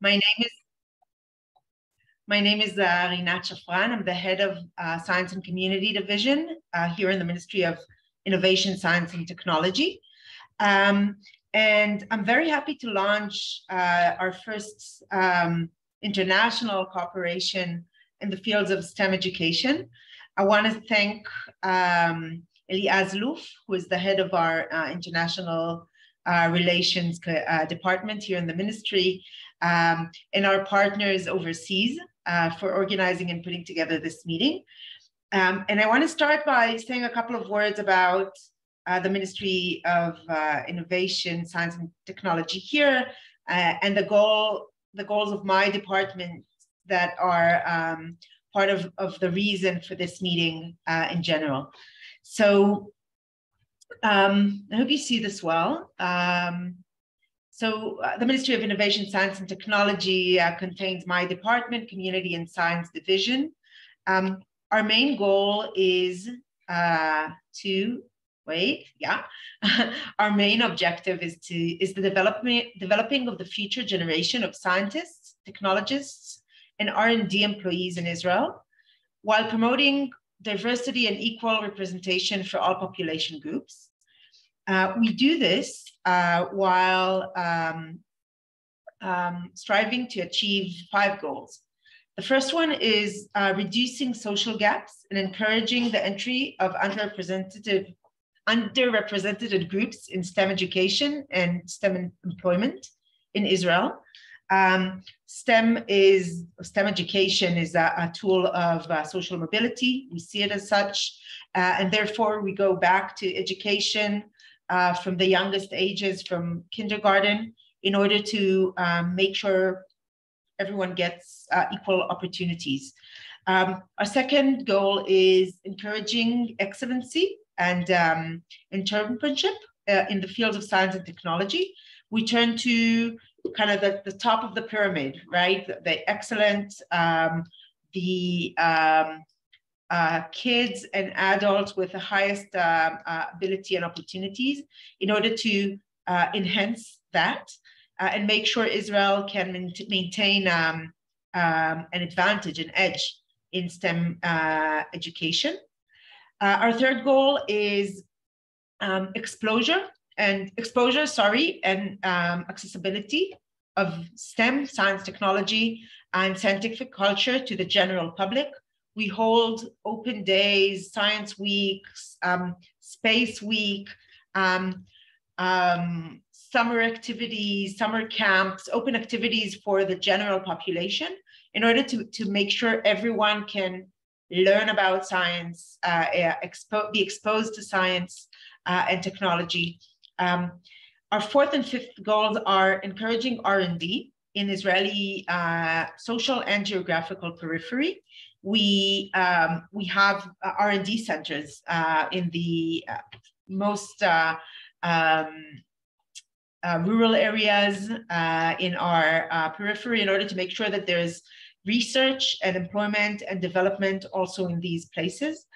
My name is Rinat Shafran. I'm the head of Science and Community Division here in the Ministry of Innovation, Science and Technology. And I'm very happy to launch our first international cooperation in the fields of STEM education. I want to thank Eliaz Luf, who is the head of our international relations department here in the ministry, and our partners overseas for organizing and putting together this meeting. And I want to start by saying a couple of words about the Ministry of Innovation, Science and Technology here, and the goals of my department that are part of the reason for this meeting in general. So I hope you see this well. The Ministry of Innovation, Science and Technology contains my department, Community and Science Division. Our main goal is our main objective is the developing of the future generation of scientists, technologists, and R&D employees in Israel, while promoting diversity and equal representation for all population groups. We do this while striving to achieve 5 goals. The first one is reducing social gaps and encouraging the entry of underrepresented groups in STEM education and STEM employment in Israel. STEM education is a tool of social mobility. We see it as such, and therefore we go back to education from the youngest ages, from kindergarten, in order to make sure everyone gets equal opportunities. Our second goal is encouraging excellency and internship in the fields of science and technology. We turn to kind of the top of the pyramid, right? The excellent, kids and adults with the highest ability and opportunities in order to enhance that and make sure Israel can maintain an advantage, an edge in STEM education. Our third goal is exposure and accessibility of STEM, science, technology, and scientific culture to the general public. We hold open days, science weeks, space week, summer activities, summer camps, open activities for the general population in order to make sure everyone can learn about science, be exposed to science and technology. Our fourth and fifth goals are encouraging R&D in Israeli social and geographical periphery. We have R&D centers in the most rural areas in our periphery in order to make sure that there's research and employment and development also in these places.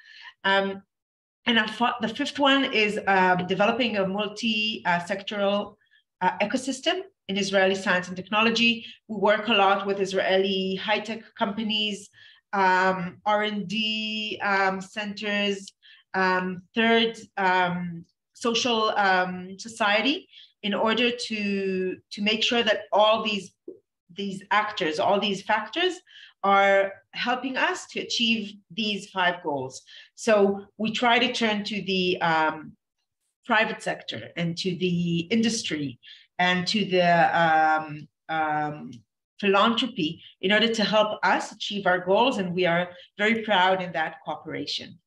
And the fifth one is developing a multi-sectoral ecosystem in Israeli science and technology. We work a lot with Israeli high-tech companies, R&D centers, third social society, in order to make sure that all these actors, all these factors are helping us to achieve these 5 goals. So we try to turn to the private sector and to the industry and to the philanthropy in order to help us achieve our goals, and we are very proud in that cooperation.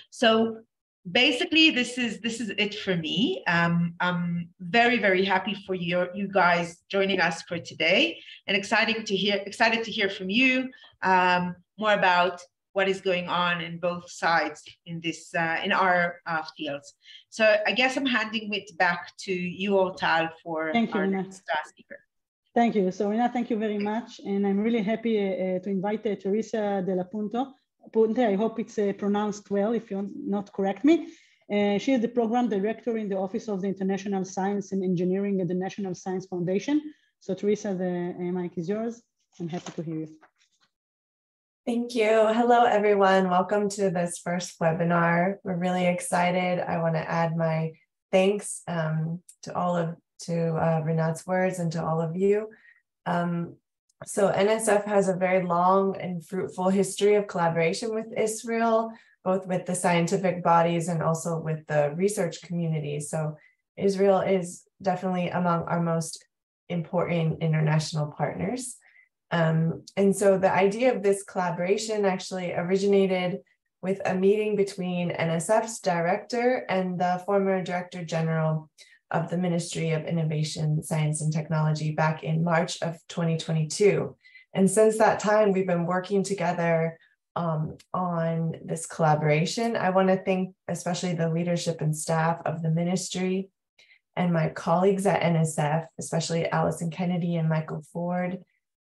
So basically, this is it for me. I'm very, very happy for you guys joining us for today, and excited to hear from you more about what is going on in both sides in this in our fields. So I guess I'm handing it back to you, Tal, for our next speaker. Thank you. So Rina, thank you very much, and I'm really happy to invite Teresa De La Ponte. I hope it's pronounced well. If you're not, correct me. She is the program director in the Office of the International Science and Engineering at the National Science Foundation. So Teresa, the mic is yours. I'm happy to hear you. Thank you. Hello, everyone. Welcome to this first webinar. We're really excited. I want to add my thanks to Rinat's words and to all of you. So NSF has a very long and fruitful history of collaboration with Israel, both with the scientific bodies and also with the research community. So Israel is definitely among our most important international partners. And so the idea of this collaboration actually originated with a meeting between NSF's director and the former Director General of the Ministry of Innovation, Science and Technology back in March of 2022. And since that time, we've been working together on this collaboration. I want to thank especially the leadership and staff of the ministry and my colleagues at NSF, especially Allison Kennedy and Michael Ford,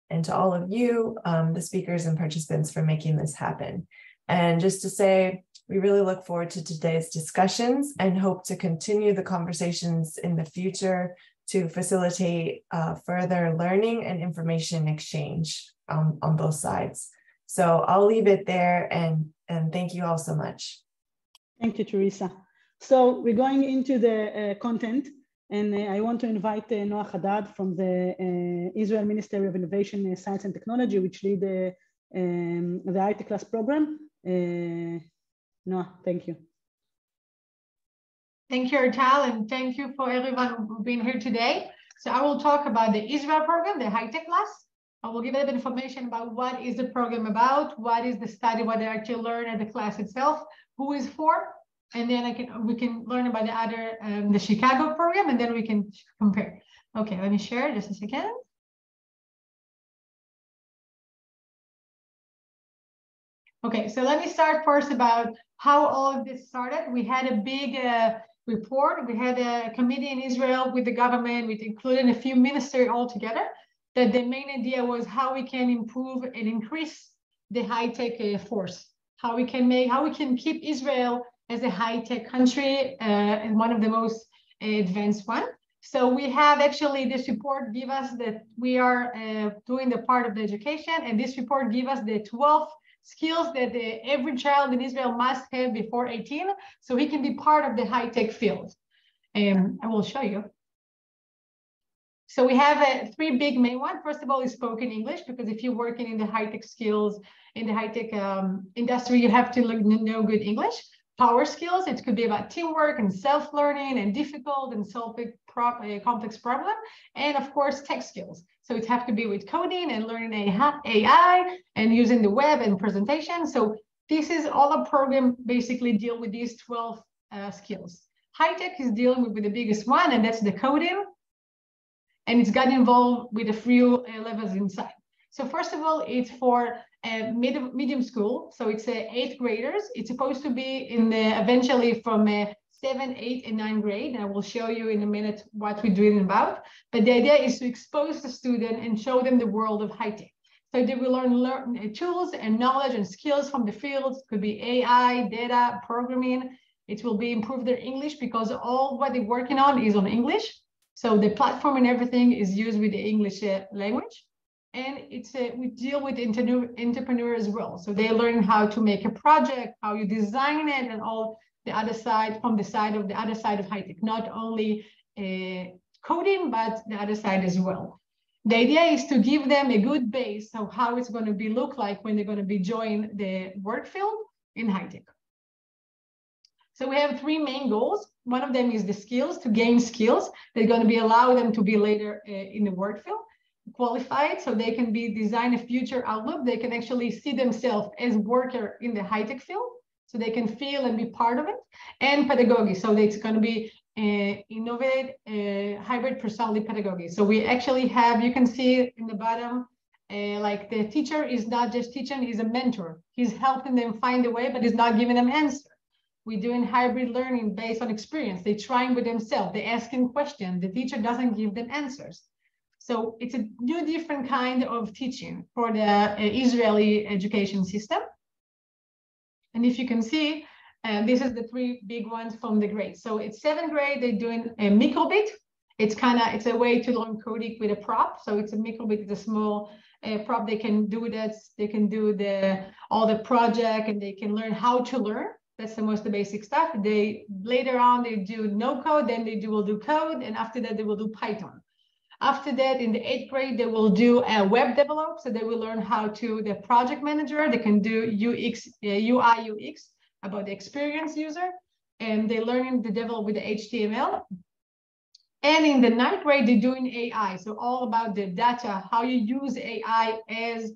and to all of you, the speakers and participants, for making this happen. And just to say, we really look forward to today's discussions and hope to continue the conversations in the future to facilitate further learning and information exchange on both sides. So I'll leave it there, and thank you all so much. Thank you, Teresa. So we're going into the content, and I want to invite Noah Haddad from the Israel Ministry of Innovation, Science and Technology, which lead the HighTeClass program. Noah, thank you. Thank you, Artal, and thank you for everyone who's been here today. So I will talk about the Israel program, the HighTeClass. I will give a bit of information about what is the program about, what is the study, what they actually learn at the class itself, who is for, and then we can learn about the other, the Chicago program, and then we can compare. Okay, let me share just a second. Okay, so let me start first about how all of this started. We had a big report. We had a committee in Israel with the government, which included a few ministries all together, that the main idea was how we can improve and increase the high-tech force, how we can keep Israel as a high-tech country and one of the most advanced one. So we have actually this report give us that we are doing the part of the education, and this report give us the 12 skills that every child in Israel must have before 18, so he can be part of the high-tech field. I will show you. So we have three big main ones. First of all is spoken English, because if you're working in the high-tech skills, in the high-tech industry, you have to know good English. Power skills, it could be about teamwork and self-learning and difficult and solving complex problem. And of course, tech skills. So it have to be with coding and learning AI and using the web and presentation. So this is all a program basically deal with these 12 skills. High-tech is dealing with the biggest one, and that's the coding. And it's got involved with a few levels inside. So first of all, it's for medium school. So it's 8th graders. It's supposed to be in eventually from 7, 8, and 9 grade. And I will show you in a minute what we're doing about. But the idea is to expose the student and show them the world of high-tech. So they will learn tools and knowledge and skills from the fields. It could be AI, data, programming. It will be improve their English, because all what they're working on is on English. So the platform and everything is used with the English language. And it's we deal with entrepreneur as well. So they learn how to make a project, how you design it, and all the other side, from the other side of high-tech, not only coding, but the other side as well. The idea is to give them a good base of how it's going to look like when they're going to be join the work field in high-tech. So we have three main goals. One of them is the skills, to gain skills that are going to be allow them to be later in the work field, qualified, so they can be design a future outlook. They can actually see themselves as worker in the high-tech field, so they can feel and be part of it. And pedagogy, so it's going to be innovative hybrid personality pedagogy. So we actually have, you can see in the bottom, like the teacher is not just teaching, he's a mentor. He's helping them find a way, but he's not giving them answer. We're doing hybrid learning based on experience. They're trying with themselves. They're asking questions. The teacher doesn't give them answers. So it's a new different kind of teaching for the Israeli education system. And if you can see, this is the three big ones from the grades. So it's 7th grade, they're doing a microbit. It's a way to learn coding with a prop. So it's a microbit, it's a small prop. They can do that. They can do all the project, and they can learn how to learn. That's the basic stuff. Later on they do no code, then will do code, and after that they will do Python. After that, in the 8th grade, they will do a web develop. So they will learn how to the project manager. They can do UI, UX about the experience user, and they're learning to develop with the HTML. And in the 9th grade, they're doing AI. So all about the data, how you use AI as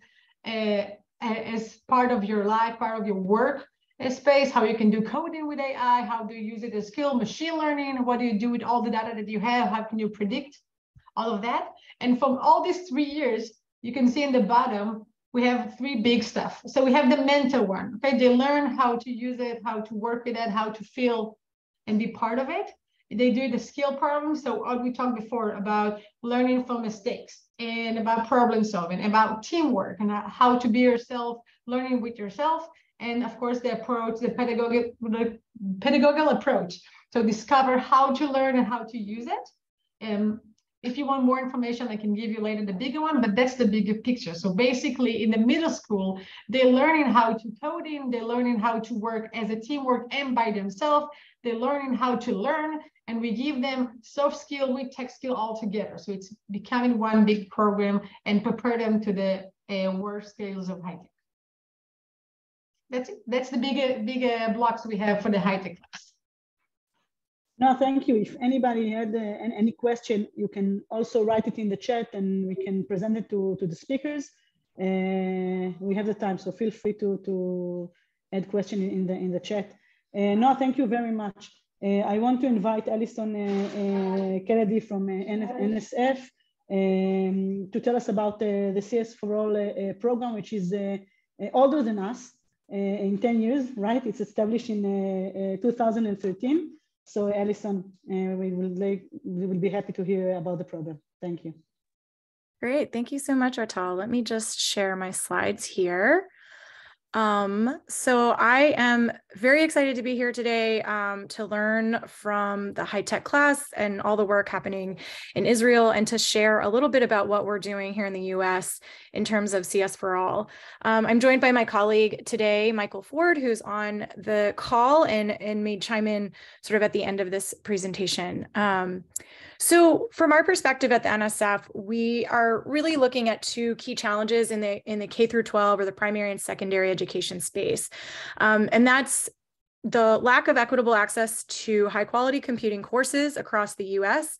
part of your life, part of your work space, how you can do coding with AI, how do you use it as skill, machine learning, what do you do with all the data that you have, how can you predict all of that. And from all these 3 years, you can see in the bottom, we have 3 big stuff. So we have the mentor one, okay? They learn how to use it, how to work with it, how to feel and be part of it. They do the skill problems. So what we talked before about learning from mistakes and about problem solving, about teamwork and how to be yourself, learning with yourself. And of course, the approach, the pedagogical approach. So discover how to learn and how to use it. If you want more information, I can give you later the bigger one, but that's the bigger picture. So basically in the middle school, they're learning how to coding, they're learning how to work as a teamwork and by themselves. They're learning how to learn, and we give them soft skill with tech skill all together. So it's becoming one big program and prepare them to the work skills of high tech. That's it. That's the bigger blocks we have for the HighTeClass. No, thank you. If anybody had any question, you can also write it in the chat and we can present it to the speakers. We have the time, so feel free to add question in the chat. No, thank you very much. I want to invite Alison Kennedy from NSF to tell us about the CSforAll program, which is older than us in 10 years, right? It's established in 2013. So Alison, we will be happy to hear about the program. Thank you. Great, thank you so much, Artal. Let me just share my slides here. So I am very excited to be here today to learn from the HighTeClass and all the work happening in Israel, and to share a little bit about what we're doing here in the US in terms of CSforAll. I'm joined by my colleague today, Michael Ford, who's on the call and may chime in sort of at the end of this presentation. So from our perspective at the NSF, we are really looking at 2 key challenges in the K through 12 or the primary and secondary education space. And that's the lack of equitable access to high quality computing courses across the US,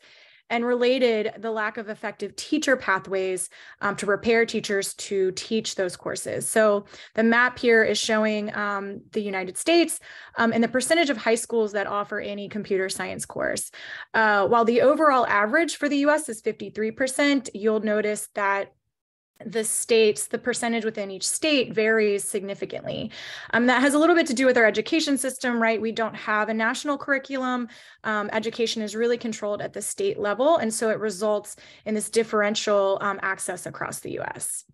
and related, the lack of effective teacher pathways to prepare teachers to teach those courses. So the map here is showing the United States and the percentage of high schools that offer any computer science course. While the overall average for the US is 53%, you'll notice that the percentage within each state varies significantly. That has a little bit to do with our education system, right? We don't have a national curriculum. Education is really controlled at the state level, and so it results in this differential access across the US.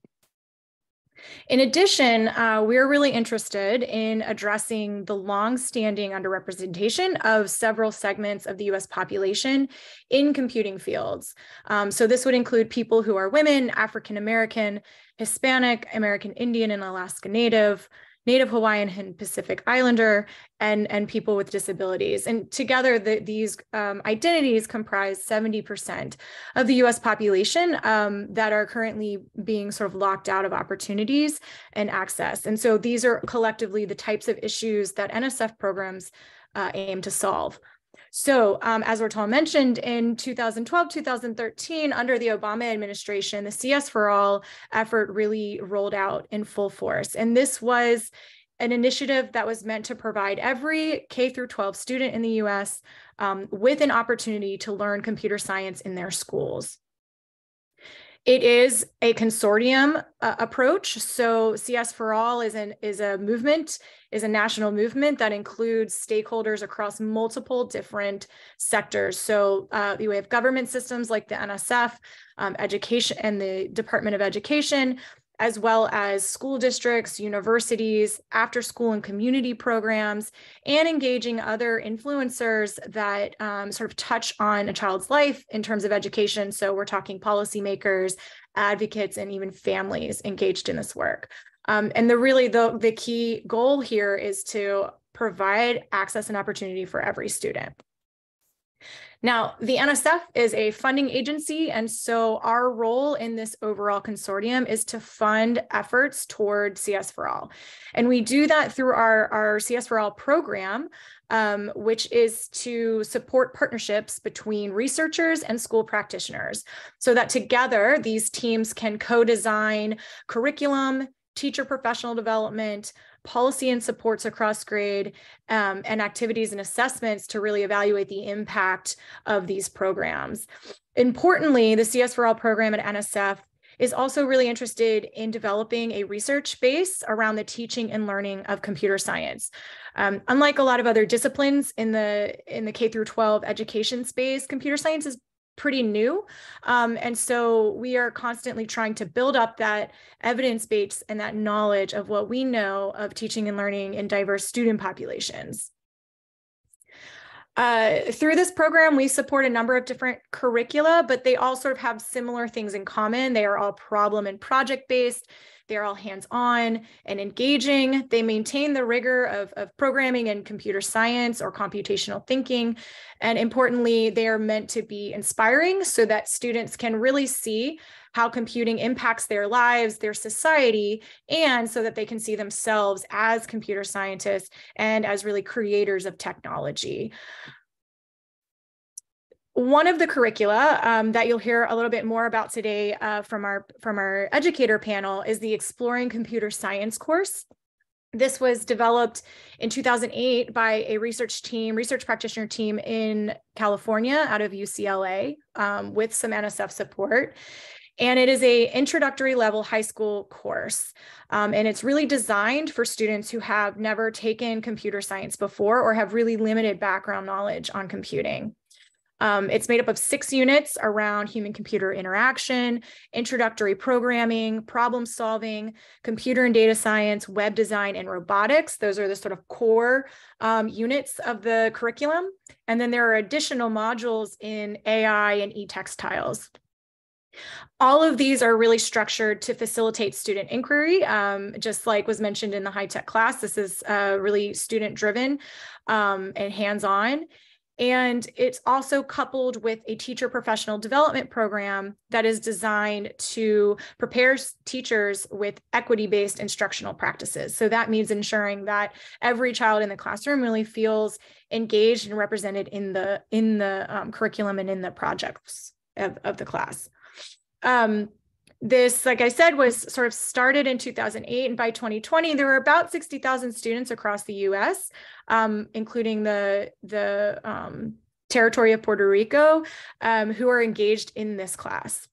In addition, we're really interested in addressing the long-standing underrepresentation of several segments of the US population in computing fields. So this would include people who are women, African American, Hispanic, American Indian and Alaska Native, Native Hawaiian and Pacific Islander, and people with disabilities. And together, these identities comprise 70% of the US population that are currently being sort of locked out of opportunities and access. And so these are collectively the types of issues that NSF programs aim to solve. So as Artal mentioned, in 2012, 2013, under the Obama administration, the CSforAll effort really rolled out in full force. And this was an initiative that was meant to provide every K through 12 student in the US with an opportunity to learn computer science in their schools. It is a consortium approach. So CSforAll is a movement, is a national movement that includes stakeholders across multiple different sectors. So we have government systems like the NSF, education and the Department of Education, as well as school districts, universities, after school and community programs, and engaging other influencers that sort of touch on a child's life in terms of education. So we're talking policymakers, advocates, and even families engaged in this work. And the key goal here is to provide access and opportunity for every student. Now, the NSF is a funding agency, and so our role in this overall consortium is to fund efforts toward CS4All. And we do that through our CS4All program, which is to support partnerships between researchers and school practitioners, so that together these teams can co-design curriculum, teacher professional development, policy and supports across grade, and activities and assessments to really evaluate the impact of these programs. Importantly, the CS4All program at NSF is also really interested in developing a research base around the teaching and learning of computer science. Unlike a lot of other disciplines in the K through 12 education space, computer science is pretty new. And so we are constantly trying to build up that evidence base and that knowledge of what we know of teaching and learning in diverse student populations. Through this program, we support a number of different curricula, but they all sort of have similar things in common. They are all problem and project-based. They're all hands-on and engaging. They maintain the rigor of programming and computer science or computational thinking. And importantly, they are meant to be inspiring so that students can really see how computing impacts their lives, their society, and so that they can see themselves as computer scientists and as really creators of technology. One of the curricula that you'll hear a little bit more about today from our educator panel is the Exploring Computer Science course. This was developed in 2008 by a research practitioner team in California out of UCLA with some NSF support. And it is an introductory level high school course. And it's really designed for students who have never taken computer science before or have really limited background knowledge on computing. It's made up of 6 units around human-computer interaction, introductory programming, problem solving, computer and data science, web design, and robotics. Those are the sort of core units of the curriculum. And then there are additional modules in AI and e-textiles. All of these are really structured to facilitate student inquiry, just like was mentioned in the HighTeClass. This is really student-driven and hands-on. And it's also coupled with a teacher professional development program that is designed to prepare teachers with equity-based instructional practices. So that means ensuring that every child in the classroom really feels engaged and represented in the curriculum and in the projects of the class. This, like I said, was sort of started in 2008, and by 2020, there were about 60,000 students across the U.S., including the territory of Puerto Rico, who are engaged in this class.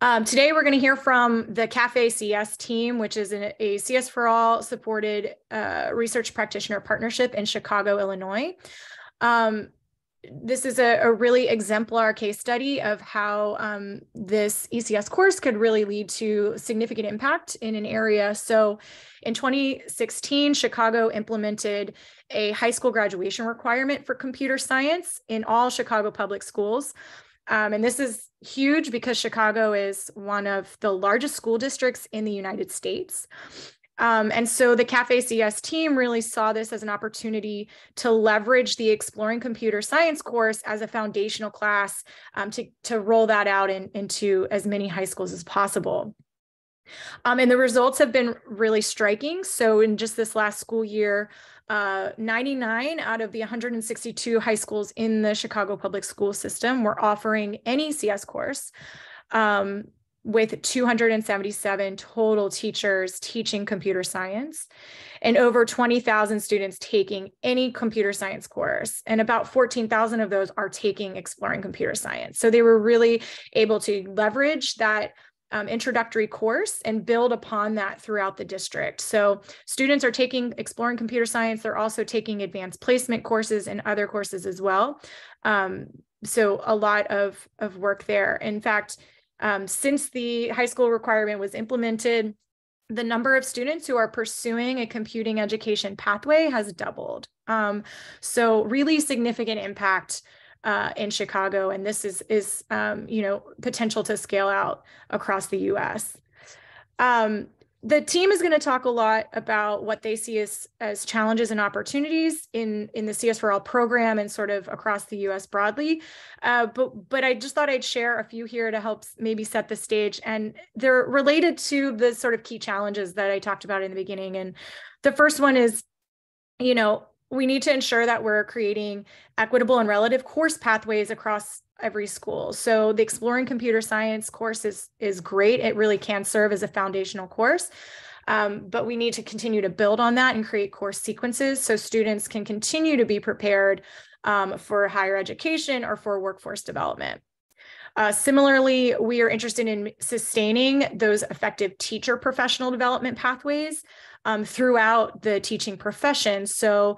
Today, we're going to hear from the CAFE CS team, which is a CS4All supported research practitioner partnership in Chicago, Illinois. This is a really exemplar case study of how this ECS course could really lead to significant impact in an area. So in 2016, Chicago implemented a high school graduation requirement for computer science in all Chicago public schools. And this is huge because Chicago is one of the largest school districts in the United States. And so the CAFE CS team really saw this as an opportunity to leverage the Exploring Computer Science course as a foundational class to roll that out into as many high schools as possible. And the results have been really striking. So in just this last school year, 99 out of the 162 high schools in the Chicago public school system were offering any CS course, with 277 total teachers teaching computer science and over 20,000 students taking any computer science course. And about 14,000 of those are taking Exploring Computer Science. So they were really able to leverage that introductory course and build upon that throughout the district. So students are taking Exploring Computer Science. They're also taking advanced placement courses and other courses as well. So a lot of work there. In fact, Since the high school requirement was implemented, the number of students who are pursuing a computing education pathway has doubled. So really significant impact in Chicago, and this is potential to scale out across the U.S. The team is going to talk a lot about what they see as challenges and opportunities in the CSforAll program and sort of across the U.S. broadly. But I just thought I'd share a few here to help maybe set the stage. And they're related to the sort of key challenges that I talked about in the beginning. And the first one is, we need to ensure that we're creating equitable and relative course pathways across every school. So the Exploring Computer Science course is great. It really can serve as a foundational course, but we need to continue to build on that and create course sequences so students can continue to be prepared for higher education or for workforce development. Similarly, we are interested in sustaining those effective teacher professional development pathways throughout the teaching profession. So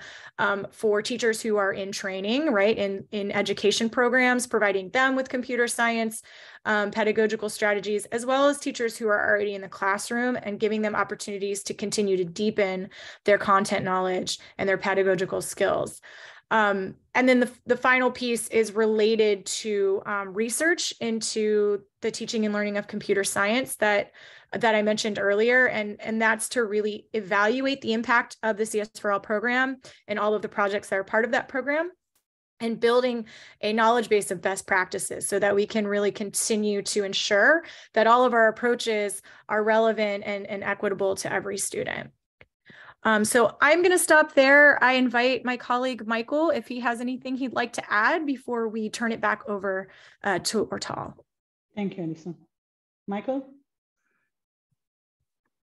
for teachers who are in training, right, in education programs, providing them with computer science, pedagogical strategies, as well as teachers who are already in the classroom and giving them opportunities to continue to deepen their content knowledge and their pedagogical skills. And then the final piece is related to research into the teaching and learning of computer science that I mentioned earlier. And that's to really evaluate the impact of the CSforAll program and all of the projects that are part of that program, and building a knowledge base of best practices so that we can really continue to ensure that all of our approaches are relevant and equitable to every student. So I'm going to stop there. I invite my colleague, Michael, if he has anything he'd like to add before we turn it back over to Ortal. Thank you, Alison. Michael?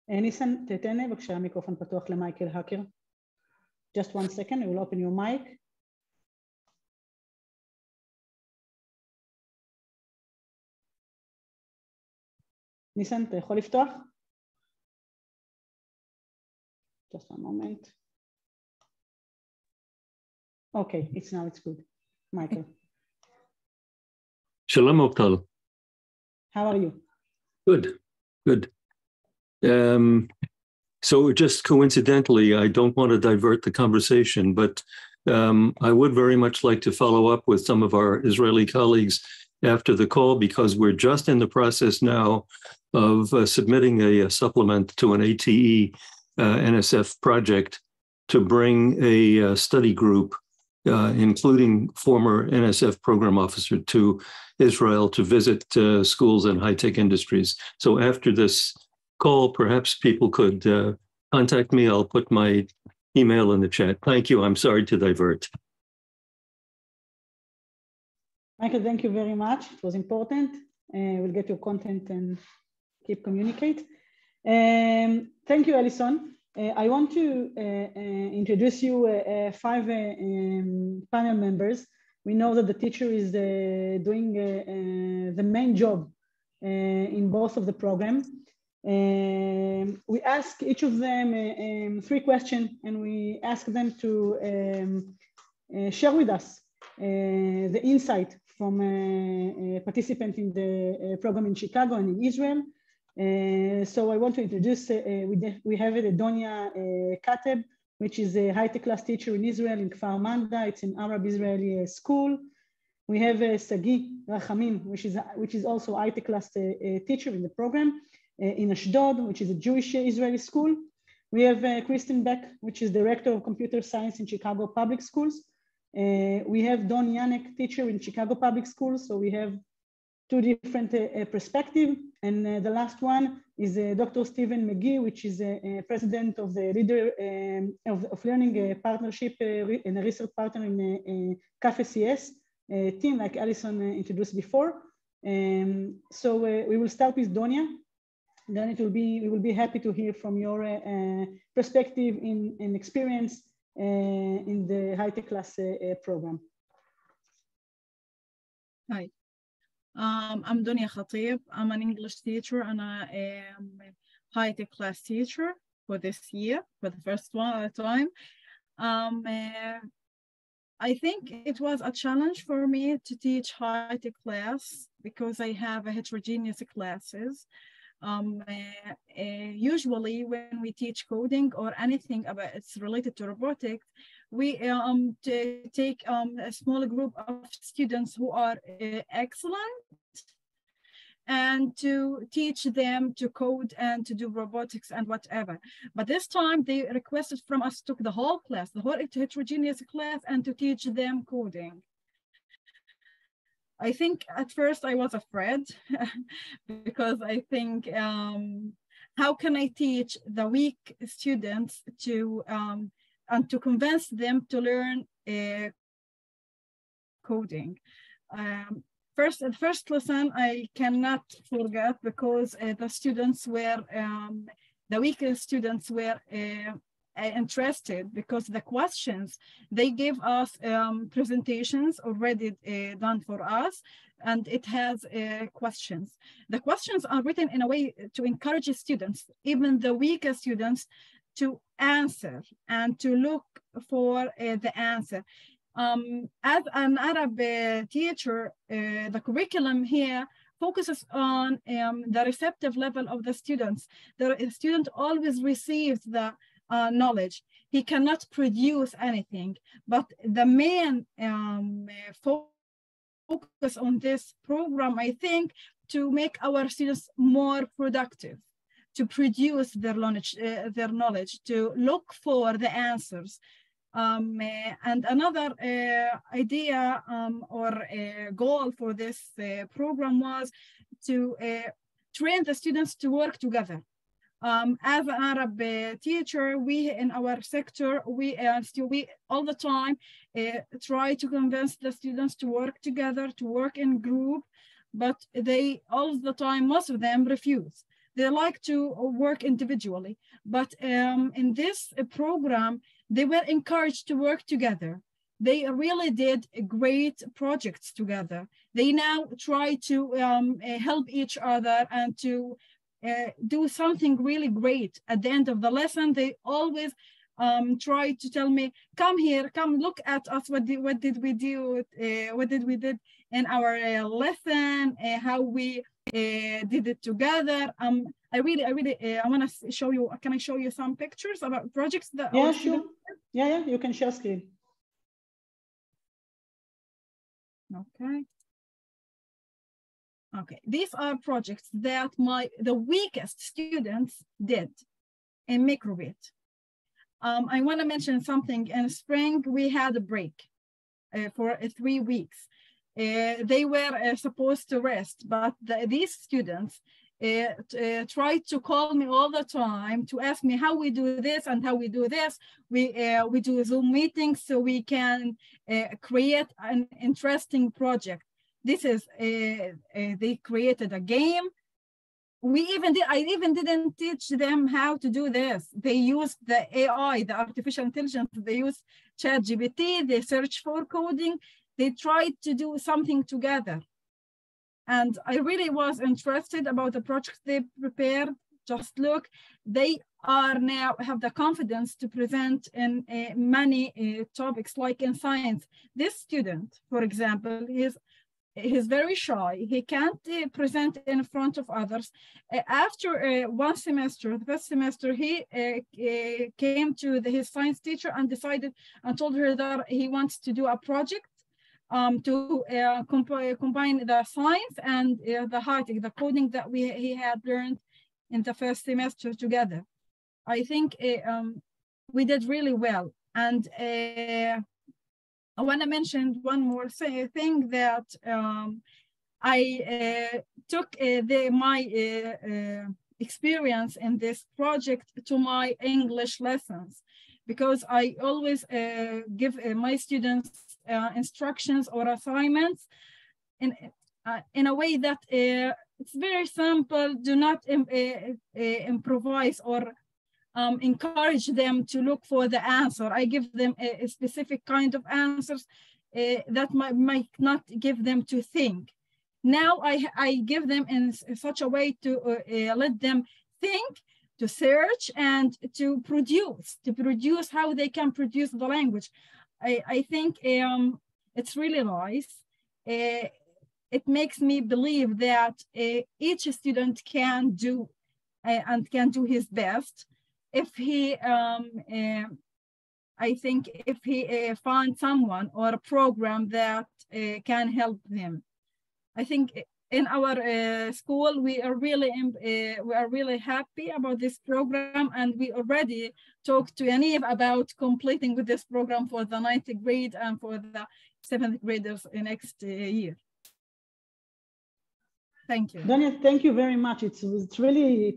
ניסן, תתן בבקשה המיקרופון פתוח למייקל האקר. Just 1 second, I will open your mic. ניסן, אתה יכול לפתוח? Just one moment. Okay, it's good. Michael. Shalom, Ortal. How are you? Good. So just coincidentally, I don't want to divert the conversation, but I would very much like to follow up with some of our Israeli colleagues after the call, because we're just in the process now of submitting a supplement to an ATE NSF project to bring a study group, including former NSF program officer, to Israel to visit schools and high-tech industries. So after this call, perhaps people could contact me. I'll put my email in the chat. Thank you. I'm sorry to divert. Michael, thank you very much. It was important. We'll get your content and keep communicate. Thank you, Alison. I want to introduce you 5 panel members. We know that the teacher is doing the main job in both of the program. We ask each of them 3 questions, and we ask them to share with us the insight from participants in the program in Chicago and in Israel. So I want to introduce, we have Donia Kateb, which is a HighTeClass teacher in Israel in Kfar Manda. It's an Arab Israeli school. We have Sagi Rachamim, which is also HighTeClass teacher in the program in Ashdod, which is a Jewish Israeli school. We have Kristen Beck, which is director of computer science in Chicago Public Schools. We have Don Yanek, teacher in Chicago Public Schools. So we have 2 different perspectives. And the last one is Dr. Stephen McGee, which is president of the Leader of Learning Partnership and a research partner in CAFE-CS team, like Alison introduced before. So we will start with Donia. Then we will be happy to hear from your perspective and experience in the HighTeClass program. Hi. I'm Donia Khatib. I'm an English teacher and I am a HighTeClass teacher for this year, for the first time. I think it was a challenge for me to teach HighTeClass because I have a heterogeneous classes. Usually when we teach coding or anything about it's related to robotics, we take a small group of students who are excellent and to teach them to code and to do robotics and whatever. But this time they requested from us to take the whole class, the whole heterogeneous class, and to teach them coding. I think at first I was afraid because I think, how can I teach the weak students to, and to convince them to learn coding? The first lesson I cannot forget because the students were, the weaker students were interested because the questions, they gave us presentations already done for us, and it has questions. The questions are written in a way to encourage students, even the weaker students, to answer and to look for the answer. As an Arab teacher, the curriculum here focuses on the receptive level of the students. The student always receives the knowledge. He cannot produce anything, but the main focus on this program, I think, to make our students more productive, to produce their knowledge, to look for the answers. And another idea or goal for this program was to train the students to work together. As an Arab teacher, we in our sector, we all the time try to convince the students to work together, to work in group, but they all the time, most of them refuse. They like to work individually, but in this program, they were encouraged to work together. They really did great projects together. They now try to help each other and to do something really great. At the end of the lesson, they always try to tell me, come here, come look at us, what did we do, what did we did in our lesson, how we did it together. I want to show you, can I show you some pictures about projects that? Yeah, sure. Yeah, you can share screen. Okay, these are projects that the weakest students did in microbit. I want to mention something. In spring, we had a break for 3 weeks. They were supposed to rest, but these students tried to call me all the time to ask me how we do this and how we do this. We do Zoom meetings so we can create an interesting project. This is, they created a game. I even didn't teach them how to do this. They used the AI, the artificial intelligence. They used ChatGPT, they search for coding. They tried to do something together. And I really was interested about the projects they prepared. Just look, they are now have the confidence to present in many topics like in science. This student, for example, he's very shy. He can't present in front of others. After one semester, the first semester, he came to his science teacher and decided and told her that he wants to do a project to combine the science and the high-tech, the coding that he had learned in the first semester together. I think we did really well. And I want to mention one more thing that I took my experience in this project to my English lessons, because I always give my students instructions or assignments in a way that it's very simple. Do not improvise or encourage them to look for the answer. I give them a specific kind of answers that might not give them to think. Now I give them in such a way to let them think, to search, and to produce how they can produce the language. I think it's really nice. It makes me believe that each student can do and can do his best if he, I think, if he finds someone or a program that can help them. I think in our school we are really happy about this program, and we already talked to Yaniv about completing with this program for the 9th grade and for the 7th graders next year. Thank you. Dania, thank you very much. It's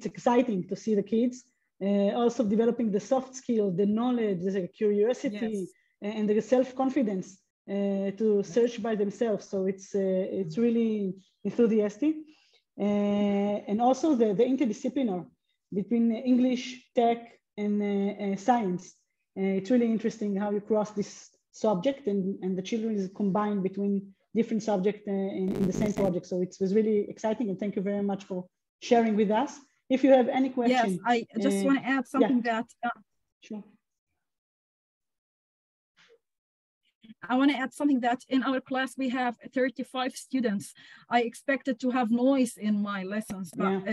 exciting to see the kids also developing the soft skill, the knowledge, the curiosity, yes, and the self-confidence to search by themselves. So it's really enthusiastic. And also the interdisciplinary between English, tech, and science. It's really interesting how you cross this subject and the children is combined between different subjects in the same project. So it was really exciting, and thank you very much for sharing with us. If you have any questions. Yes, I just want to add something that. Sure. I want to add something that in our class we have 35 students. I expected to have noise in my lessons, but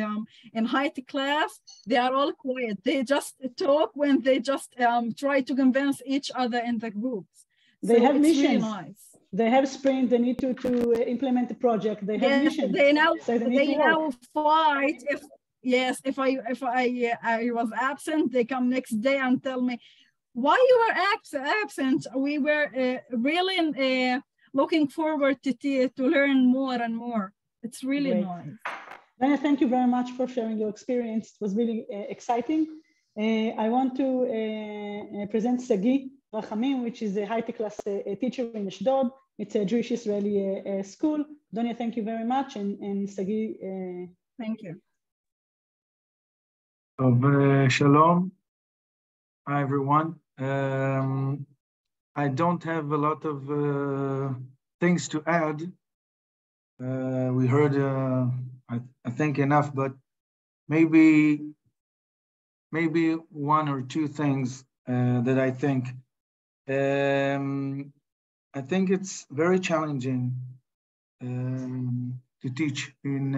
in HighTeClass, they are all quiet. They just talk when they just try to convince each other in the groups. They have missions. Really nice. They have sprint. They need to implement the project. They have missions. They now fight. If I was absent, they come next day and tell me, why you were absent? We were really looking forward to learn more and more. It's really nice. Dania, thank you very much for sharing your experience. It was really exciting. I want to present Sagi Rachamim, which is a HighTeClass teacher in Ashdod. It's a Jewish Israeli school. Dania, thank you very much. And Sagi. Thank you. Shalom. Hi, everyone. I don't have a lot of things to add. We heard, I think, enough, but maybe one or two things that I think. I think it's very challenging to teach in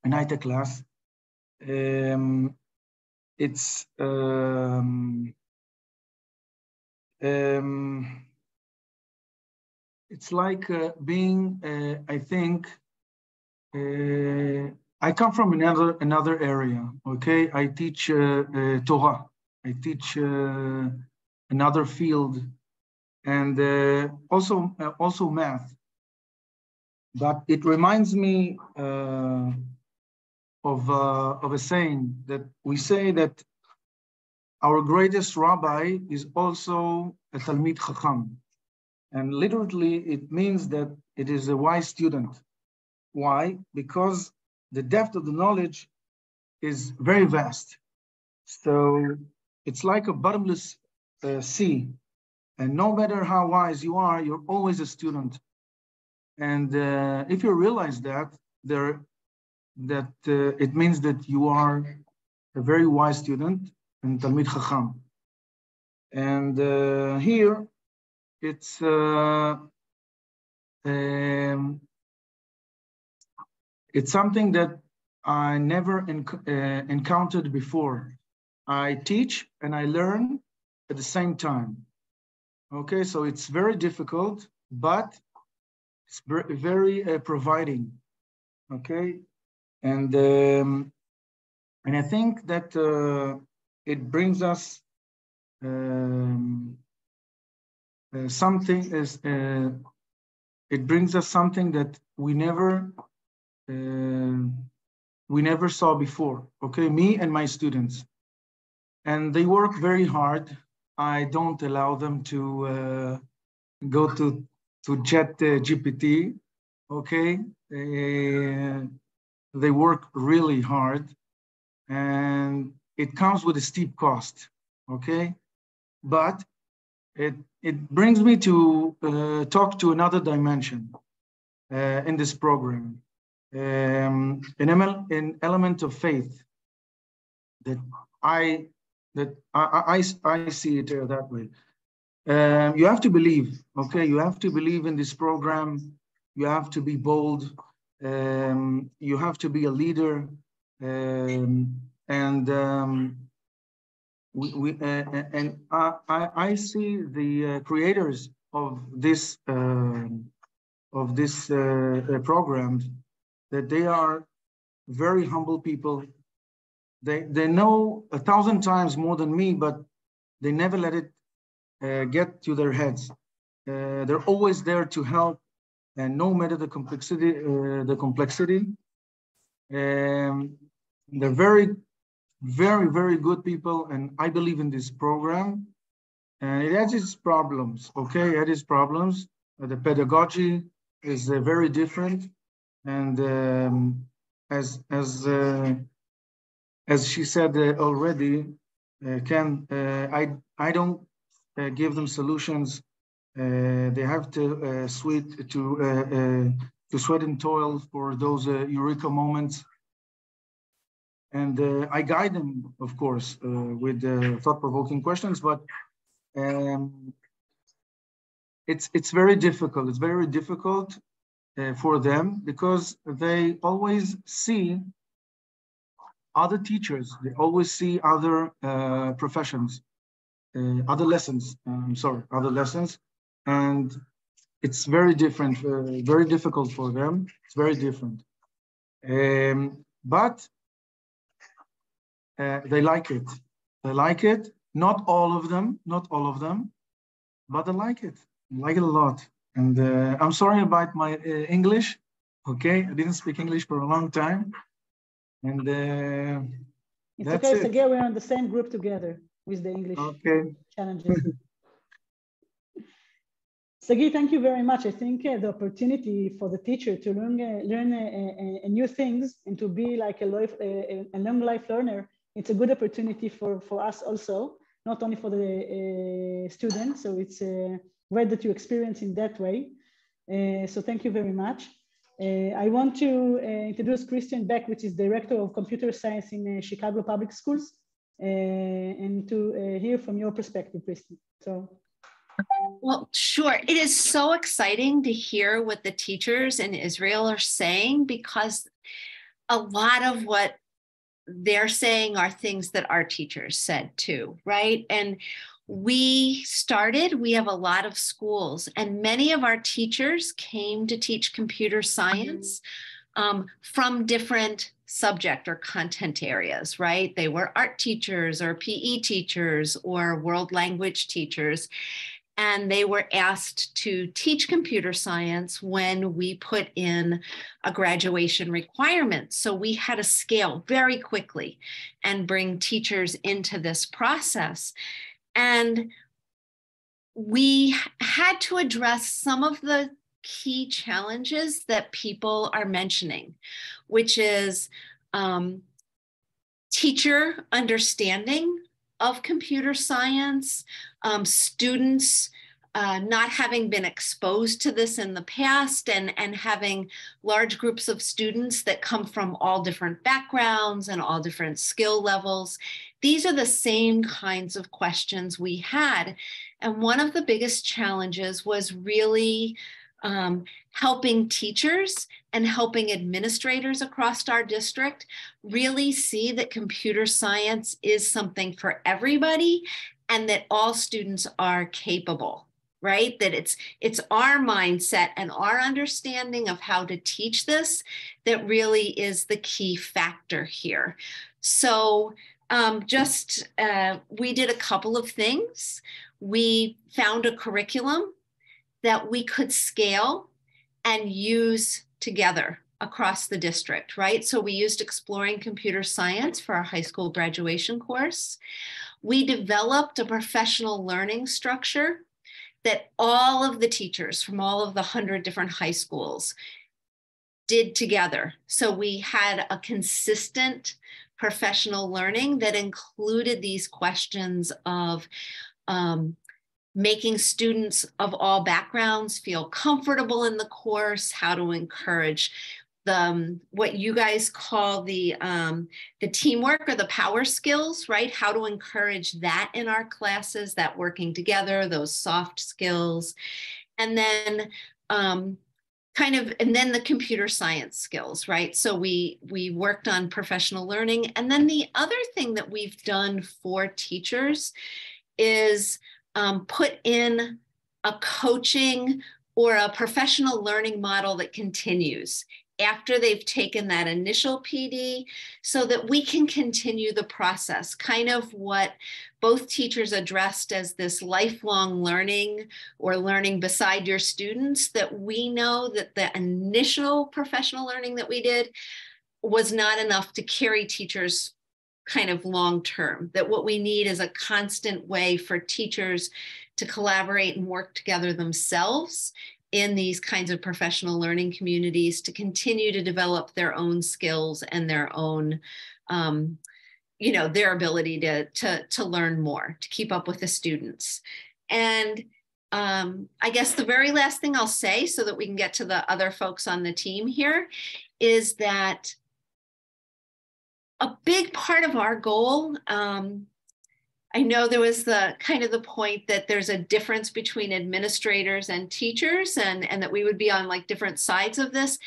HighTeClass. It's like being, I think, I come from another area, okay? I teach Torah. I teach another field, and also math. But it reminds me of a saying that we say that our greatest rabbi is also a Talmid Chacham. And literally, it means that it is a wise student. Why? Because the depth of the knowledge is very vast. So it's like a bottomless sea. And no matter how wise you are, you're always a student. And if you realize that, it means that you are a very wise student and Talmid Chacham. And here, it's something that I never encountered before. I teach and I learn at the same time. Okay, so it's very difficult, but it's very providing. Okay, and I think that it brings us something that we never saw before. Okay, me and my students, and they work very hard. I don't allow them to go to Chat GPT. Okay, they work really hard, and it comes with a steep cost. Okay, but it brings me to talk to another dimension in this program, an element of faith that I see it that way. You have to believe, okay? You have to believe in this program. You have to be bold. You have to be a leader. I see the creators of this program, that they are very humble people. They know 1,000 times more than me, but they never let it get to their heads. They're always there to help, and no matter the complexity. They're very, very, very good people, and I believe in this program. And it has its problems, okay? It has its problems. The pedagogy is very different, and as she said already, I don't give them solutions. They have to sweat and toil for those eureka moments. And I guide them, of course, with thought-provoking questions, but it's very difficult. It's very difficult for them because they always see other teachers. They always see other professions, other lessons. Other lessons, and it's very different, very difficult for them. It's very different, but they like it. They like it. Not all of them, but they like it. They like it a lot. And I'm sorry about my English. Okay, I didn't speak English for a long time. And it's okay, Sergey, we're in the same group together with the English challenges. Sergey, thank you very much. I think the opportunity for the teacher to learn new things and to be like a long life learner, it's a good opportunity for us also, not only for the students. So it's great that you experience in that way. So thank you very much. I want to introduce Christian Beck, which is Director of Computer Science in Chicago Public Schools, and to hear from your perspective, Christian. So. Well, sure. It is so exciting to hear what the teachers in Israel are saying, because a lot of what they're saying are things that our teachers said too, right? And we have a lot of schools, and many of our teachers came to teach computer science from different subject or content areas, right? They were art teachers or PE teachers or world language teachers. And they were asked to teach computer science when we put in a graduation requirement. So we had to scale very quickly and bring teachers into this process. And we had to address some of the key challenges that people are mentioning, which is teacher understanding of computer science, students not having been exposed to this in the past, and having large groups of students that come from all different backgrounds and all different skill levels. These are the same kinds of questions we had. And one of the biggest challenges was really helping teachers and helping administrators across our district really see that computer science is something for everybody and that all students are capable, right? That it's our mindset and our understanding of how to teach this that really is the key factor here. So we did a couple of things. We found a curriculum that we could scale and use together across the district, right? So we used Exploring Computer Science for our high school graduation course. We developed a professional learning structure that all of the teachers from all of the 100 different high schools did together. So we had a consistent professional learning that included these questions of making students of all backgrounds feel comfortable in the course, how to encourage what you guys call the teamwork or the power skills, right? How to encourage that in our classes, that working together, those soft skills, and then and then the computer science skills, right? So we worked on professional learning. And then the other thing that we've done for teachers is put in a coaching or a professional learning model that continues after they've taken that initial PD, so that we can continue the process, kind of what both teachers addressed as this lifelong learning or learning beside your students, that we know that the initial professional learning that we did was not enough to carry teachers kind of long term, that what we need is a constant way for teachers to collaborate and work together themselves in these kinds of professional learning communities to continue to develop their own skills and their own, their ability to learn more, to keep up with the students. And I guess the very last thing I'll say, so that we can get to the other folks on the team here, is that a big part of our goal, I know there was the kind of the point that there's a difference between administrators and teachers, and that we would be on like different sides of this.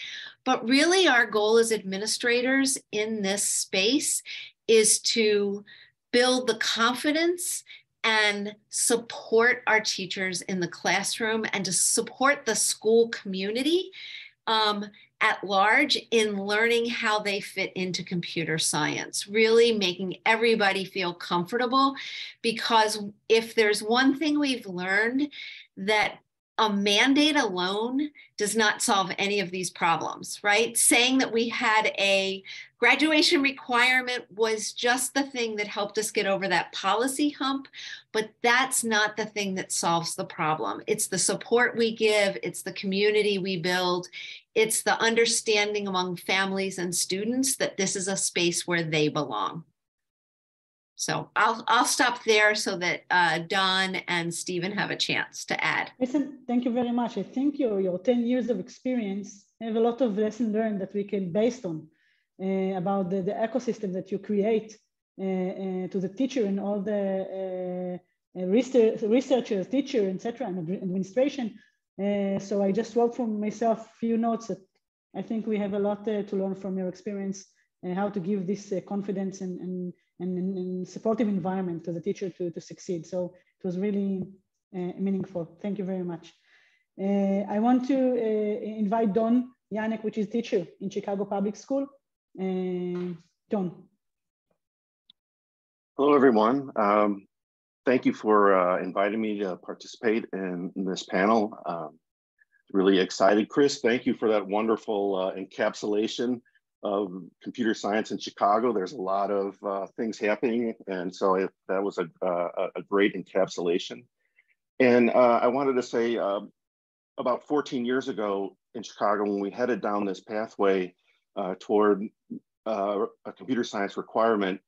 But really our goal as administrators in this space is to build the confidence and support our teachers in the classroom and to support the school community at large in learning how they fit into computer science, really making everybody feel comfortable. Because if there's one thing we've learned, that a mandate alone does not solve any of these problems, right? Saying that we had a graduation requirement was just the thing that helped us get over that policy hump, but that's not the thing that solves the problem. It's the support we give, it's the community we build, it's the understanding among families and students that this is a space where they belong. So I'll stop there so that Don and Stephen have a chance to add. Listen, thank you very much. I think your 10 years of experience have a lot of lessons learned that we can based on about the ecosystem that you create to the teacher and all the researchers, teacher, etc., and administration. So I just wrote for myself a few notes that I think we have a lot to learn from your experience and how to give this confidence and supportive environment to the teacher to succeed. So it was really meaningful. Thank you very much. I want to invite Don Yanek, which is teacher in Chicago Public School. Don. Hello, everyone. Thank you for inviting me to participate in this panel. Really excited. Chris, thank you for that wonderful encapsulation of computer science in Chicago. There's a lot of things happening, and so that was a great encapsulation. And I wanted to say about 14 years ago in Chicago, when we headed down this pathway toward a computer science requirement,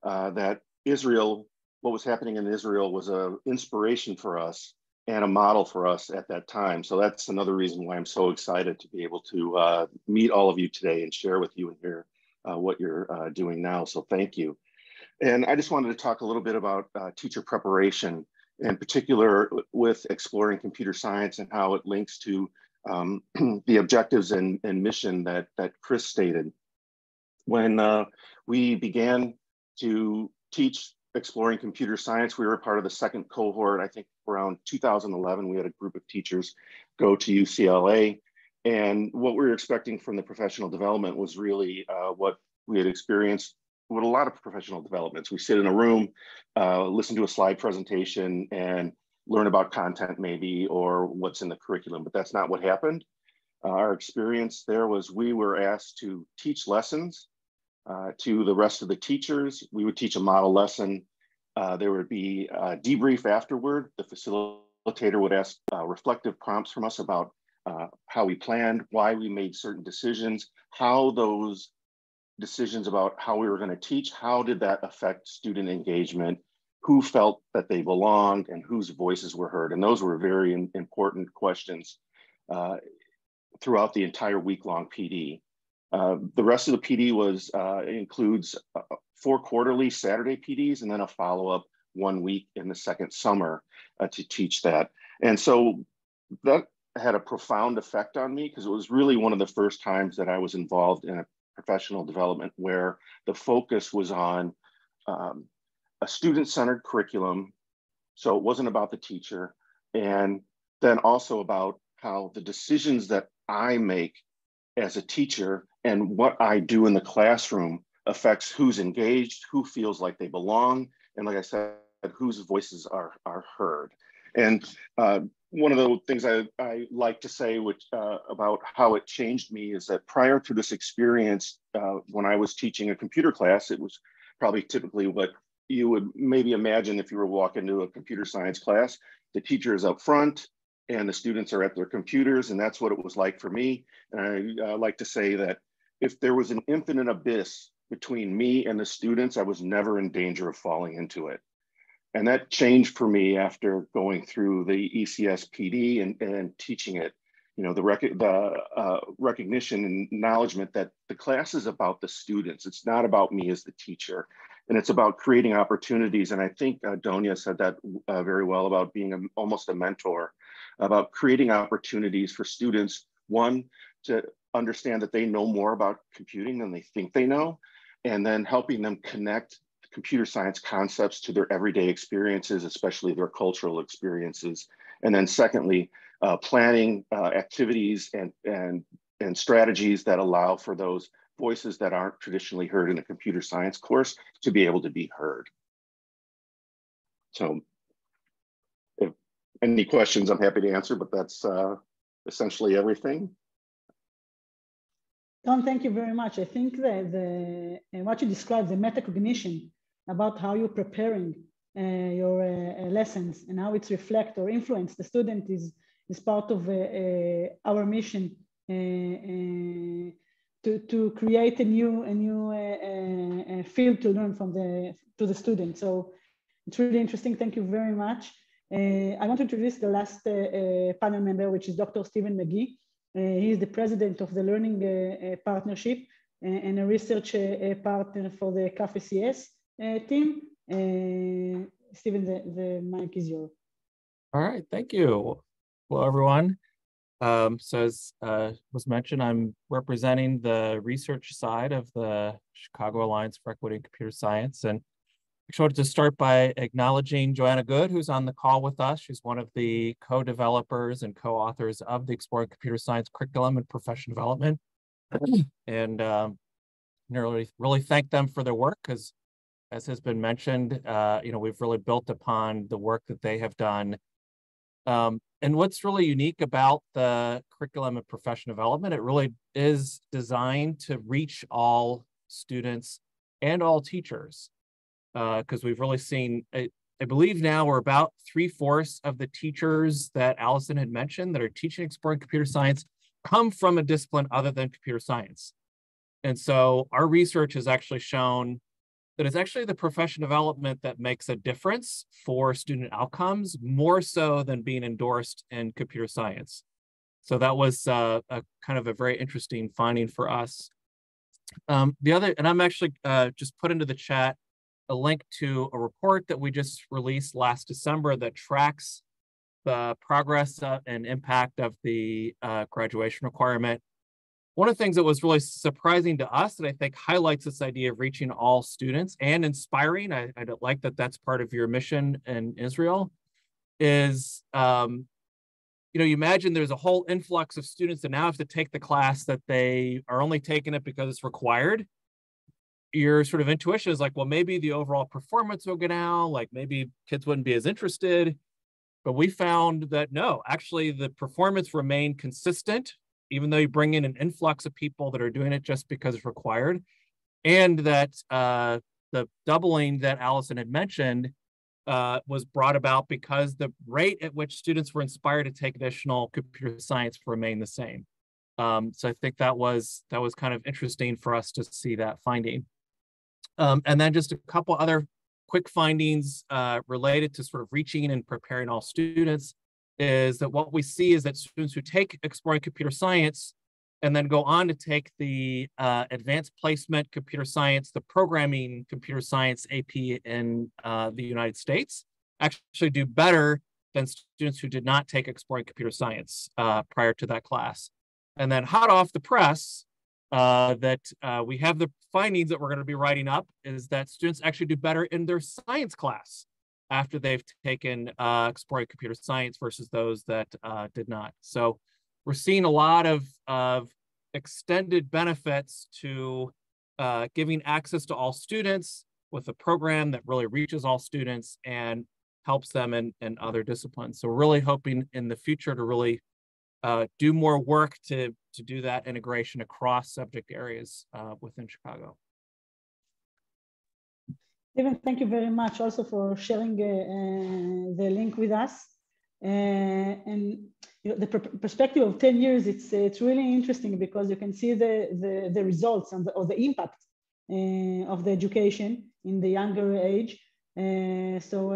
that Israel, what was happening in Israel was an inspiration for us and a model for us at that time. So that's another reason why I'm so excited to be able to meet all of you today and share with you and hear what you're doing now. So thank you. And I just wanted to talk a little bit about teacher preparation, in particular with exploring computer science and how it links to the objectives and mission that Chris stated. When we began to teach exploring computer science, we were part of the second cohort. I think around 2011, we had a group of teachers go to UCLA. And what we were expecting from the professional development was really what we had experienced with a lot of professional developments. We sit in a room, listen to a slide presentation and learn about content maybe, or what's in the curriculum, but that's not what happened. Our experience there was we were asked to teach lessons to the rest of the teachers. We would teach a model lesson. There would be a debrief afterward. The facilitator would ask reflective prompts from us about how we planned, why we made certain decisions, how those decisions about how we were going to teach, how did that affect student engagement, who felt that they belonged, and whose voices were heard. And those were very important questions throughout the entire week-long PD. The rest of the PD includes 4 quarterly Saturday PDs and then a follow-up 1 week in the second summer to teach that. And so that had a profound effect on me because it was really one of the first times that I was involved in a professional development where the focus was on a student-centered curriculum. So it wasn't about the teacher, and then also about how the decisions that I make as a teacher and what I do in the classroom affects who's engaged, who feels like they belong, and like I said, whose voices are heard. And one of the things I like to say about how it changed me is that prior to this experience, when I was teaching a computer class, it was probably typically what you would maybe imagine if you were walking to a computer science class. The teacher is up front and the students are at their computers, and that's what it was like for me. And I like to say that if there was an infinite abyss between me and the students, I was never in danger of falling into it. And that changed for me after going through the ECS PD and teaching it. You know, the recognition and acknowledgement that the class is about the students. It's not about me as the teacher. And it's about creating opportunities. And I think Donia said that very well about being almost a mentor, about creating opportunities for students, one, to understand that they know more about computing than they think they know, and then helping them connect computer science concepts to their everyday experiences, especially their cultural experiences. And then secondly, planning activities and strategies that allow for those voices that aren't traditionally heard in a computer science course to be able to be heard. So if any questions, I'm happy to answer, but that's essentially everything. Tom, thank you very much. I think that what you described, the metacognition about how you're preparing your lessons and how it's reflect or influence the student is part of our mission to create a new field to learn from to the student. So it's really interesting. Thank you very much. I want to introduce the last panel member, which is Dr. Stephen McGee. He is the president of the Learning Partnership and a research partner for the CAFE-CS team. Stephen, the mic is yours. All right, thank you. Hello, everyone. So as was mentioned, I'm representing the research side of the Chicago Alliance for Equity in Computer Science. And I wanted to start by acknowledging Joanna Good, who's on the call with us. She's one of the co-developers and co-authors of the Exploring Computer Science curriculum and professional development. And really thank them for their work, because as has been mentioned, we've really built upon the work that they have done. And what's really unique about the curriculum and professional development, it really is designed to reach all students and all teachers. Because we've really seen, I believe now we're about 3/4 of the teachers that Allison had mentioned that are teaching Exploring Computer Science come from a discipline other than computer science. And so our research has actually shown that it's actually the professional development that makes a difference for student outcomes, more so than being endorsed in computer science. So that was a kind of a very interesting finding for us. And I'm actually just put into the chat a link to a report that we just released last December that tracks the progress and impact of the graduation requirement. One of the things that was really surprising to us that I think highlights this idea of reaching all students and inspiring, I like that that's part of your mission in Israel, is, you imagine there's a whole influx of students that now have to take the class that they are only taking it because it's required. Your sort of intuition is like, well, maybe the overall performance will go down, like maybe kids wouldn't be as interested. But we found that no, actually the performance remained consistent, even though you bring in an influx of people that are doing it just because it's required. And that the doubling that Allison had mentioned was brought about because the rate at which students were inspired to take additional computer science remained the same. So I think that was kind of interesting for us to see that finding. And then just a couple other quick findings related to sort of reaching and preparing all students is that what we see is that students who take Exploring Computer Science and then go on to take the advanced placement computer science, the programming computer science AP in the United States, actually do better than students who did not take exploring computer science prior to that class. And then hot off the press, that we have the findings that we're going to be writing up is that students actually do better in their science class after they've taken exploring computer science versus those that did not. So we're seeing a lot of extended benefits to giving access to all students with a program that really reaches all students and helps them in other disciplines. So we're really hoping in the future to really do more work to do that integration across subject areas within Chicago. Stephen, thank you very much also for sharing the link with us. And you know, the perspective of 10 years, it's really interesting because you can see the results and or the impact of the education in the younger age. So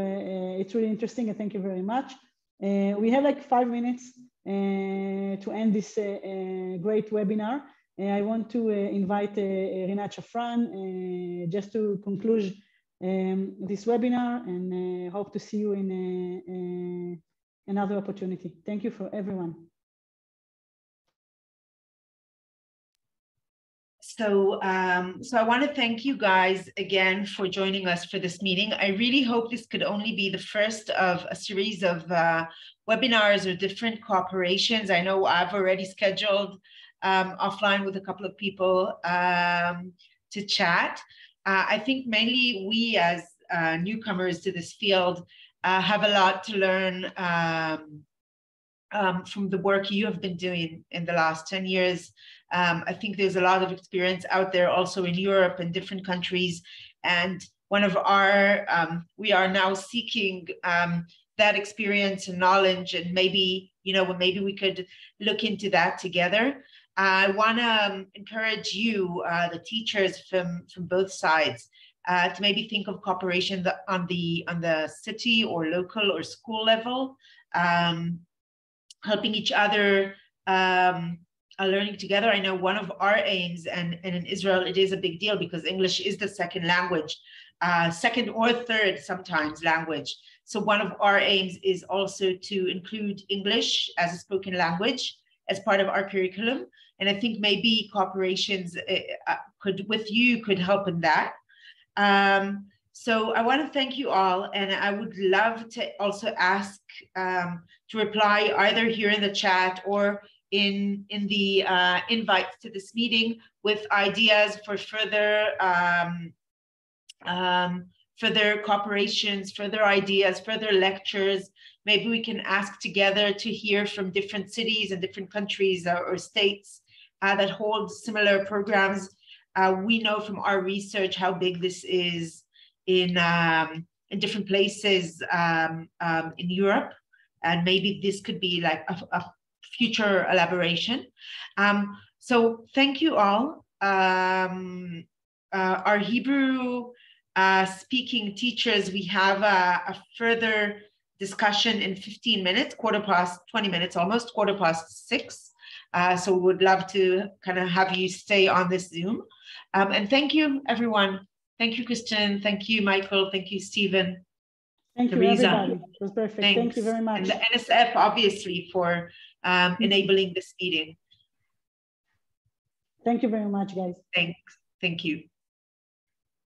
it's really interesting, and thank you very much. We have like 5 minutes to end this great webinar. I want to invite Rinat Shafran just to conclude this webinar, and hope to see you in another opportunity. Thank you for everyone. So I want to thank you guys again for joining us for this meeting. I really hope this could only be the first of a series of webinars or different cooperations. I know I've already scheduled offline with a couple of people to chat. I think mainly we as newcomers to this field have a lot to learn from the work you have been doing in the last 10 years. I think there's a lot of experience out there also in Europe and different countries. And one of our, we are now seeking that experience and knowledge, and maybe, you know, maybe we could look into that together. I want to encourage you, the teachers from both sides, to maybe think of cooperation on the city or local or school level, helping each other, learning together. I know one of our aims, and in Israel it is a big deal because English is the second language, second or third sometimes language. So one of our aims is also to include English as a spoken language as part of our curriculum. And I think maybe cooperations could help in that. So I want to thank you all, and I would love to also ask to reply either here in the chat or in the invites to this meeting with ideas for further cooperations, further ideas, further lectures. Maybe we can ask together to hear from different cities and different countries or states that hold similar programs. We know from our research how big this is in different places in Europe, and maybe this could be like a future elaboration. So thank you all. Our Hebrew speaking teachers, we have a further discussion in 15 minutes, 20 minutes almost, 6:15. So we would love to kind of have you stay on this Zoom. And thank you, everyone. Thank you, Kristen. Thank you, Michael. Thank you, Stephen. Thank you, everybody. It was perfect. Thanks. Thank you very much. And the NSF, obviously, for enabling this meeting. Thank you very much, guys. Thanks. Thank you.